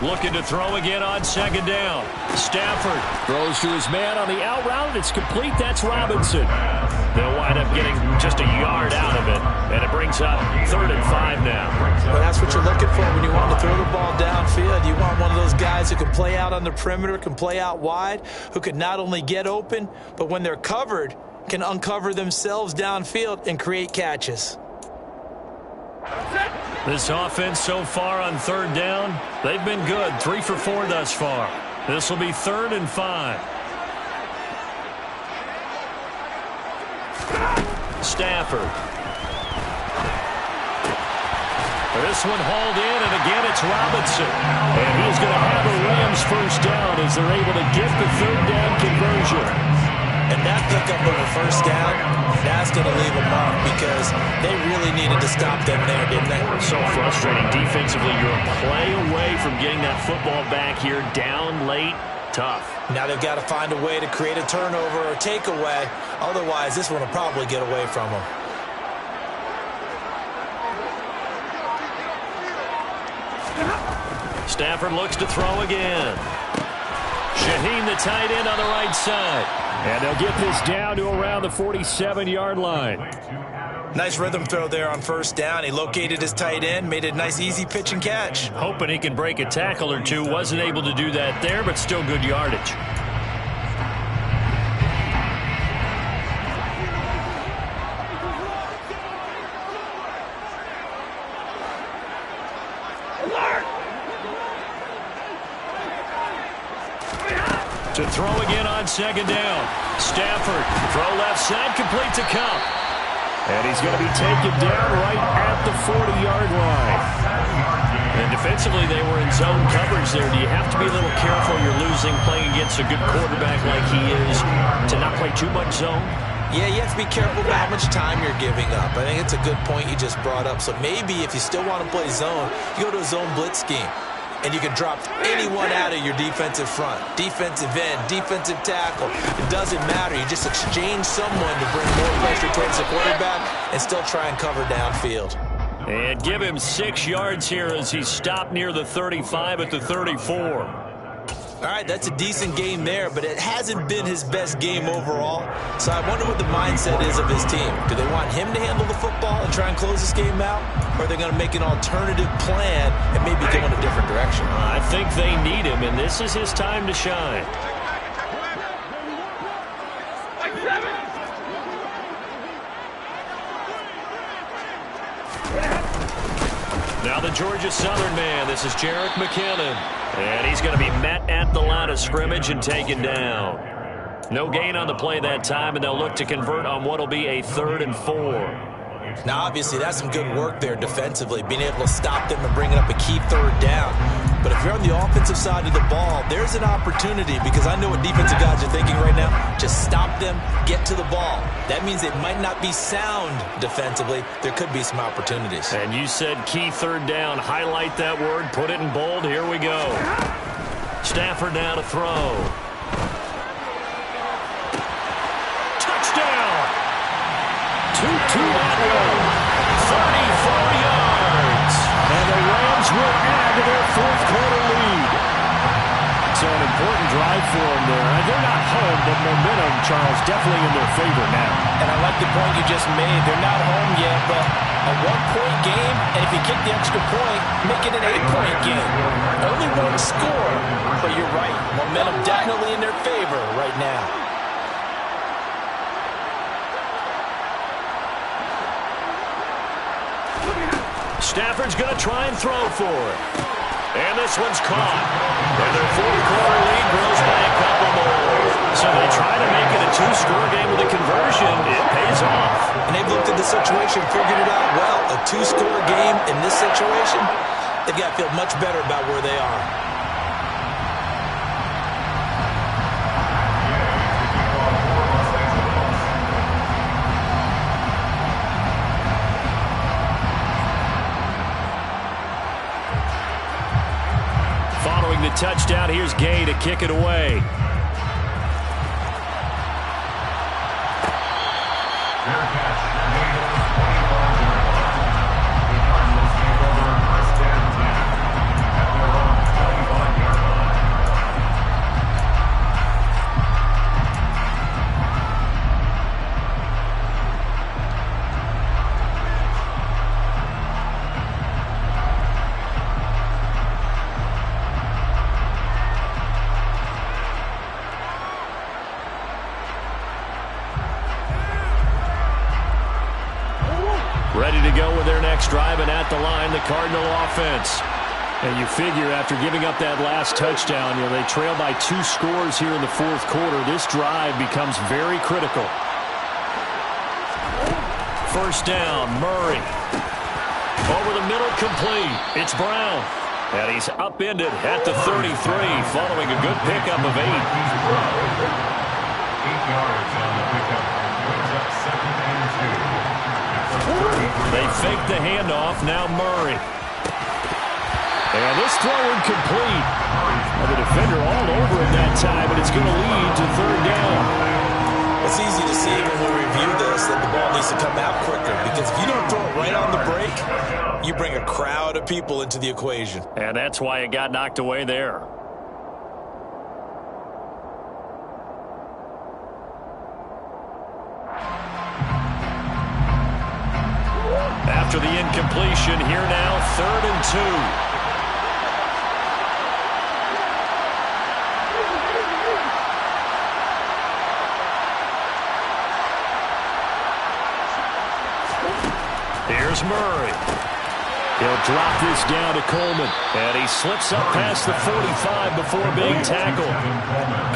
[SPEAKER 2] Looking to throw again on 2nd down. Stafford
[SPEAKER 6] Throws to his man on the out route. It's complete. That's Robinson.
[SPEAKER 2] They'll wind up getting just a yard out of it, and it brings up 3rd and 5 now.
[SPEAKER 3] Well, that's what you're looking for when you want to throw the ball downfield. You want one of those guys who can play out on the perimeter, can play out wide, who can not only get open, but when they're covered, can uncover themselves downfield and create catches.
[SPEAKER 2] This offense so far on 3rd down, they've been good. 3 for 4 thus far. This will be 3rd and 5. Stafford. This one hauled in, and again it's Robinson. And he's going to have a Rams first down as they're able to get the 3rd down conversion.
[SPEAKER 3] And that pickup of a first down, that's going to leave a mark because they really needed to stop them there, didn't they?
[SPEAKER 2] So frustrating. Defensively, you're a play away from getting that football back here down late. Tough.
[SPEAKER 3] Now they've got to find a way to create a turnover or takeaway. Otherwise, this one will probably get away from them.
[SPEAKER 2] Stafford looks to throw again. Shaheen, the tight end, on the right side.
[SPEAKER 6] And they'll get this down to around the 47-yard line.
[SPEAKER 3] Nice rhythm throw there on first down. He located his tight end, made a nice easy pitch and catch.
[SPEAKER 2] Hoping he can break a tackle or two. Wasn't able to do that there, but still good yardage. To throw again on 2nd down. Stafford, throw left side, complete to Kupp.
[SPEAKER 6] And he's going to be taken down right at the 40-yard line.
[SPEAKER 2] And defensively, they were in zone coverage there. Do you have to be a little careful? You're losing, playing against a good quarterback like he is, to not play too much zone?
[SPEAKER 3] Yeah, you have to be careful about how much time you're giving up. I think it's a good point you just brought up. So maybe if you still want to play zone, you go to a zone blitz scheme. And you can drop anyone out of your defensive front. Defensive end, defensive tackle. It doesn't matter. You just exchange someone to bring more pressure towards the quarterback and still try and cover downfield.
[SPEAKER 2] And give him 6 yards here as he stopped near the 35 at the 34.
[SPEAKER 3] All right, that's a decent game there, but it hasn't been his best game overall. So I wonder what the mindset is of his team. Do they want him to handle the football and try and close this game out? Or are they going to make an alternative plan and maybe go in a different direction?
[SPEAKER 2] I think they need him, and this is his time to shine. Now the Georgia Southern man, this is Jerick McKinnon. And he's going to be met at the line of scrimmage and taken down. No gain on the play that time, and they'll look to convert on what will be a 3rd and 4.
[SPEAKER 3] Now, obviously, that's some good work there defensively, being able to stop them and bringing up a key 3rd down. But if you're on the offensive side of the ball, there's an opportunity, because I know what defensive guys are thinking right now. Just stop them, get to the ball. That means it might not be sound defensively. There could be some opportunities.
[SPEAKER 2] And you said key 3rd down. Highlight that word, put it in bold. Here we go. Stafford now to throw. Touchdown! 2-2 that one. 34 yards. And the Rams will add to their 4th quarter lead. So an important drive for them there. And they're not home, but momentum, Charles, definitely in their favor now.
[SPEAKER 5] And I like the point you just made. They're not home yet, but a 1-point game, and if you kick the extra point, make it an 8-point game. Only 1 score, but you're right. Momentum definitely in their favor right now.
[SPEAKER 2] Stafford's going to try and throw for it. And this one's caught. And their 4th quarter lead grows by a couple more. So they try to make it a 2-score game with a conversion. It pays off.
[SPEAKER 3] And they've looked at the situation, figured it out well. A 2-score game in this situation, they've got to feel much better about where they are.
[SPEAKER 2] Following the touchdown, here's Gay to kick it away. Ready to go with their next drive, and at the line, the Cardinal offense. And you figure after giving up that last touchdown, they trail by 2 scores here in the 4th quarter. This drive becomes very critical. 1st down, Murray. Over the middle, complete. It's Brown. And he's upended at the 33, following a good pickup of 8.
[SPEAKER 4] 8 yards on the pickup. Brings up 2nd and 2.
[SPEAKER 2] They fake the handoff, now Murray. And this throw incomplete. Well, the defender all over him that time, and it's going to lead to 3rd down.
[SPEAKER 3] It's easy to see when we review this that the ball needs to come out quicker, because if you don't throw it right on the break, you bring a crowd of people into the equation.
[SPEAKER 2] And that's why it got knocked away there. After the incompletion, here now, 3rd and 2. Here's Murray. He'll drop this down to Coleman. And he slips up past the 45 before being tackled.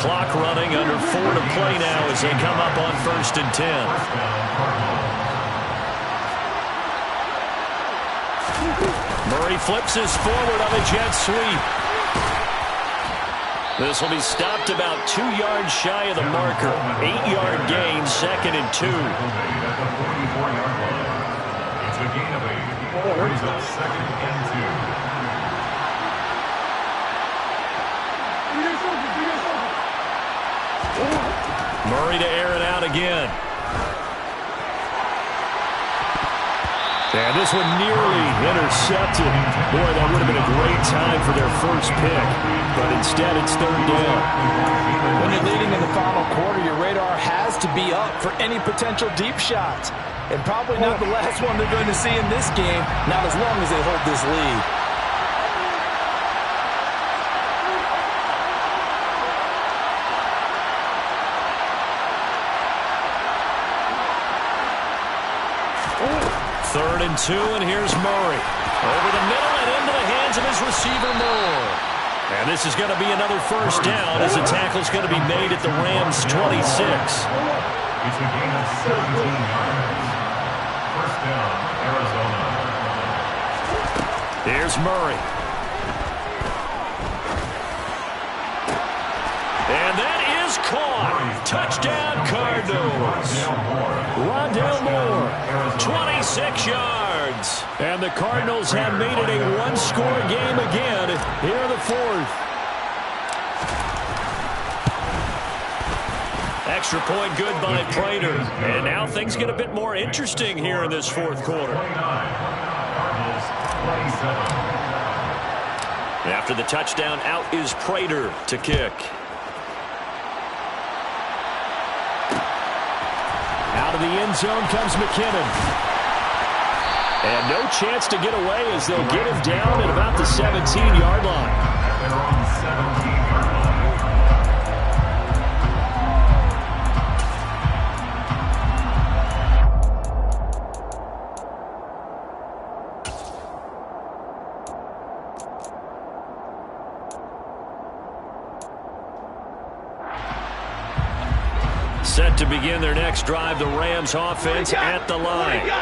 [SPEAKER 2] Clock running, under 4 to play now as they come up on 1st and 10. Murray flips his forward on a jet sweep. This will be stopped about 2 yards shy of the marker. 8-yard gain, 2nd and 2.
[SPEAKER 4] It's a gain of 8. Brings up 2nd and 2.
[SPEAKER 2] Murray to air it out again.
[SPEAKER 6] And this one nearly intercepted. Boy, that would have been a great time for their first pick. But instead, it's third down.
[SPEAKER 5] When you're leading in the final quarter, your radar has to be up for any potential deep shots. And probably not the last one they're going to see in this game, not as long as they hold this lead.
[SPEAKER 2] Third and 2, and here's Murray. Over the middle and into the hands of his receiver, Moore. And this is going to be another first down as the tackle's going to be made at the Rams' 26.
[SPEAKER 4] It's a gain of 17 yards. First down, Arizona.
[SPEAKER 2] Here's Murray. And that is caught. Touchdown, Cardinals. Rondale Moore, 26 yards.
[SPEAKER 6] And the Cardinals have made it a one-score game again here in the fourth.
[SPEAKER 2] Extra point good by Prater. And now things get a bit more interesting here in this fourth quarter. After the touchdown, out is Prater to kick.
[SPEAKER 6] Out of the end zone comes McKinnon. And no chance to get away as they'll get him down at about the 17-yard line.
[SPEAKER 4] They're on the 17-yard line.
[SPEAKER 2] Set to begin their next drive, the Rams offense at the line.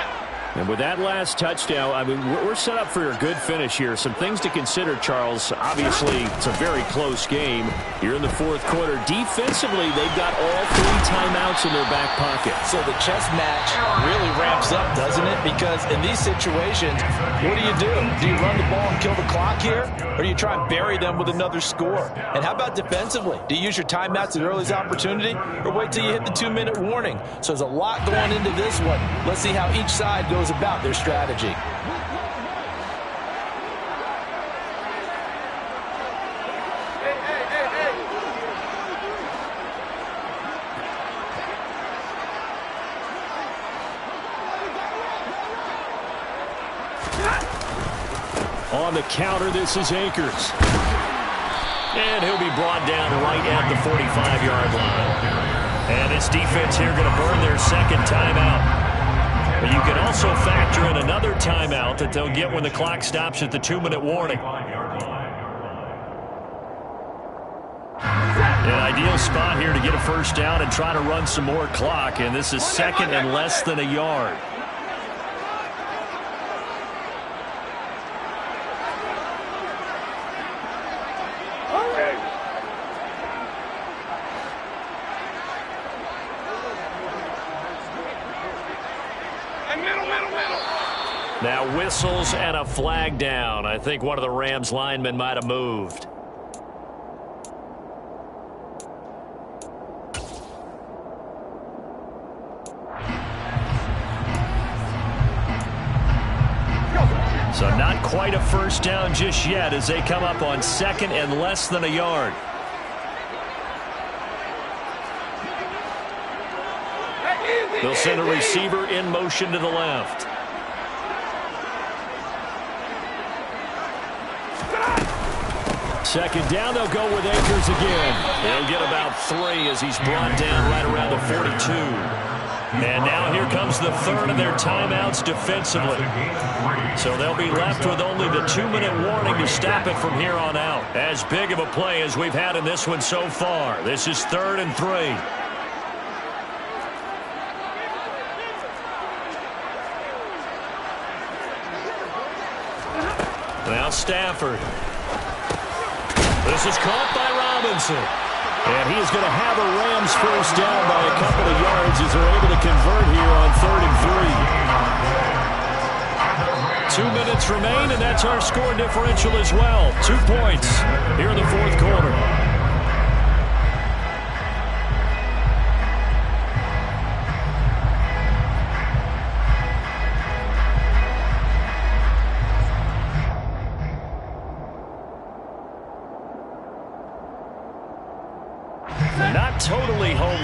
[SPEAKER 6] And with that last touchdown, I mean, we're set up for a good finish here. Some things to consider, Charles. Obviously, it's a very close game. You're in the fourth quarter. Defensively, they've got all 3 timeouts in their back pocket.
[SPEAKER 5] So the chess match really ramps up, doesn't it? Because in these situations, what do? Do you run the ball and kill the clock here? Or do you try and bury them with another score? And how about defensively? Do you use your timeouts at earliest opportunity? Or wait till you hit the 2-minute warning? So there's a lot going into this one. Let's see how each side goes about their strategy.
[SPEAKER 6] On the counter, this is Akers.
[SPEAKER 2] And he'll be brought down right at the 45-yard line. And this defense here going to burn their second timeout. But you can also factor in another timeout that they'll get when the clock stops at the 2-minute warning. An ideal spot here to get a first down and try to run some more clock. And this is second and less than a yard. Now whistles and a flag down. I think one of the Rams linemen might have moved. So not quite a first down just yet as they come up on second and less than a yard. They'll send a receiver in motion to the left.
[SPEAKER 6] Second down, they'll go with Akers again.
[SPEAKER 2] He'll get about 3 as he's brought down right around the 42. And now here comes the third of their timeouts defensively. So they'll be left with only the 2-minute warning to stop it from here on out. As big of a play as we've had in this one so far. This is 3rd and 3. Now Stafford. This is caught by Robinson.
[SPEAKER 6] And he is going to have a Rams first down by a couple of yards as they're able to convert here on 3rd and 3. 2 minutes remain, and that's our score differential as well. 2 points here in the fourth quarter.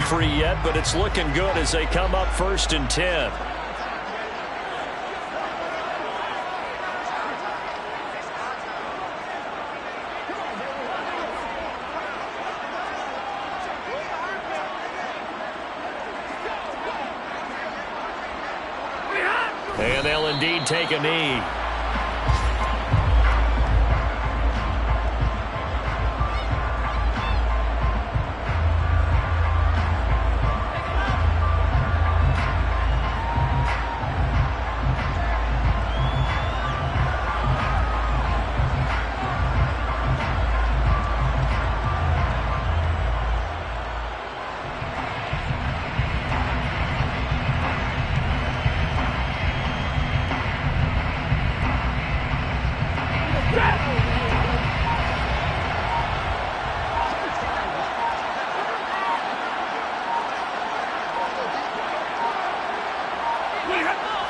[SPEAKER 2] free yet, but it's looking good as they come up 1st and 10. And they'll indeed take a knee.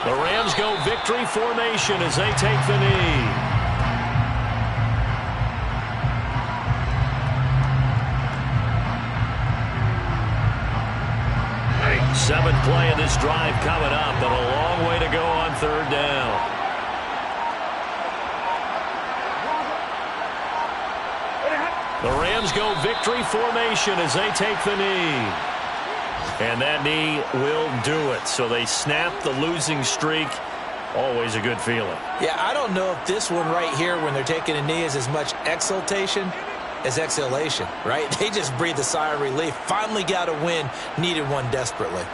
[SPEAKER 2] The Rams go victory formation as they take the knee. Seventh play of this drive coming up, but a long way to go on 3rd down. The Rams go victory formation as they take the knee. And that knee will do it. So they snap the losing streak. Always a good feeling.
[SPEAKER 3] Yeah, I don't know if this one right here when they're taking a knee is as much exultation as exhalation, right? They just breathe a sigh of relief. Finally got a win. Needed one desperately.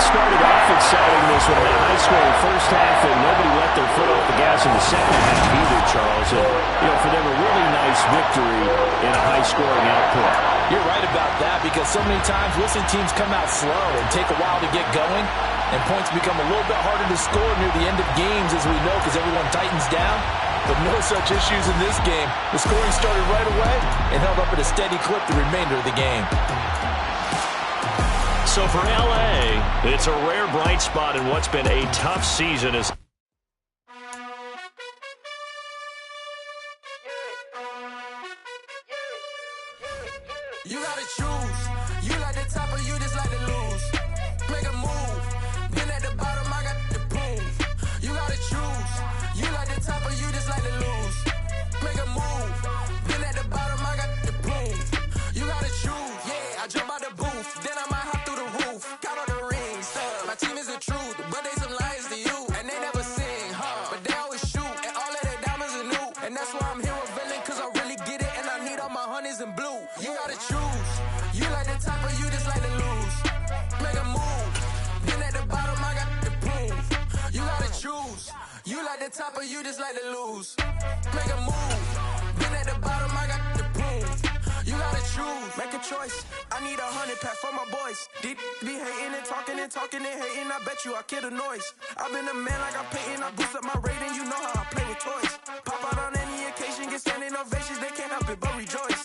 [SPEAKER 6] Started off exciting this one, a high-scoring first half, and nobody let their foot off the gas in the second half either, Charles. And, for them, a really nice victory in a high-scoring output.
[SPEAKER 3] You're right about that because so many times we'll see teams come out slow and take a while to get going, and points become a little bit harder to score near the end of games, as we know, because everyone tightens down. But no such issues in this game. The scoring started right away and held up at a steady clip the remainder of the game.
[SPEAKER 2] So for L.A., it's a rare bright spot in what's been a tough season.
[SPEAKER 8] You gotta choose. You like the top or you just like to lose. Make a move. Been at the bottom, I got the proof. You gotta choose. You like the top or you just like to lose. Make a move. Been at the bottom, I got the proof. You gotta choose. Yeah, I jump out the booth. Then I might hop through the roof. Count all the rings. My team is the truth, but they some liars to you. And they never sing, but they always shoot. And all of their diamonds are new. And that's why I'm here revealing, cause I really get it. And I need all my honeys in blue. You gotta choose. You like the top or you just like to lose. Make a move. Been at the bottom, I got the proof. You gotta choose. You like the top or you just like to lose. Make a move. Been at the bottom, I got the proof. You gotta choose. Make a choice. I need 100 pack for my boys. Deep be hating and talking and hating. I bet you I kill the noise. I've been a man like I'm Peyton. I boost up my rating. You know how I play with toys. Pop out on any occasion, get standing ovations. They can't help it but rejoice.